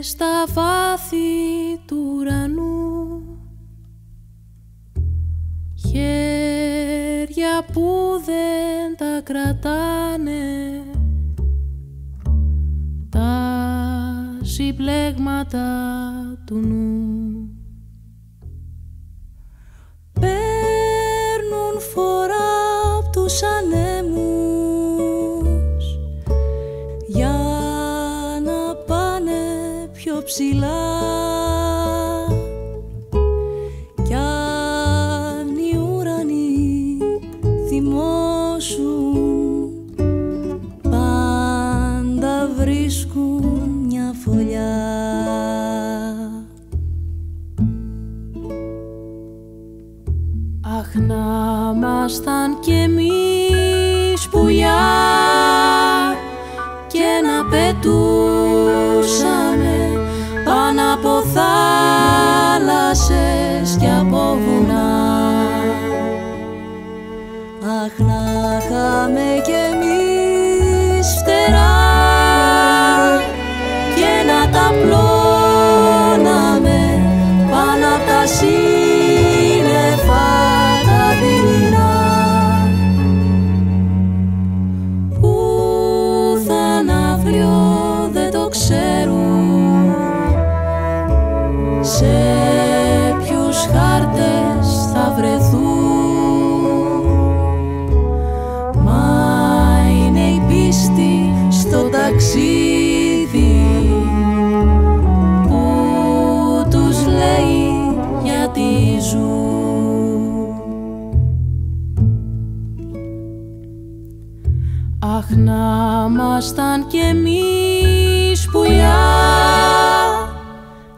στα βάθη του ουρανού, χέρια που δεν τα κρατάνε τα συμπλέγματα του νου. Παίρνουν φορά απ' τους ανέμους για να πάνε πιο ψηλά, κι αν οι ουρανοί θυμώσουν πάντα βρίσκουν μια φωλιά. Αχ, να ήμασταν κι εμείς πουλιά και να πετούσαμε πάνω από θάλασσες και από βουνά. Αχ, να είχαμε κι εμείς φτερά και να τα πλώναμε πάνω απ' τα σύννεφα τα δειλινά. Πού θα αύριο δεν το ξέρουν, σε ποιους χάρτες θα βρεθούν, μα είναι η πίστη στο ταξίδι που τους λέει γιατί ζουν. Αχ, να ήμασταν κι εμείς πουλιά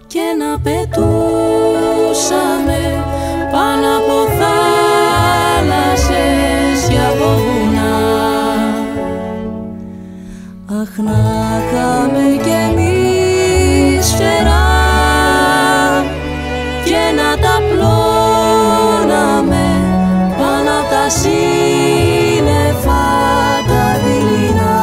και να πετούσαμε πάνω από θάλασσες και από βουνά. Αχ, να είχαμε κι εμείς φτερά και να τα πλώναμε πάνω απ' τα σύννεφα τα δειλινά.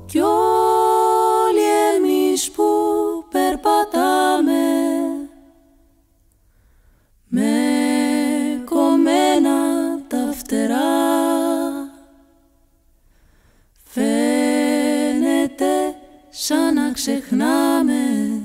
Κι όλοι εμείς που περπατάμε με κομμένα τα φτερά, φαίνεται σαν να ξεχνάμε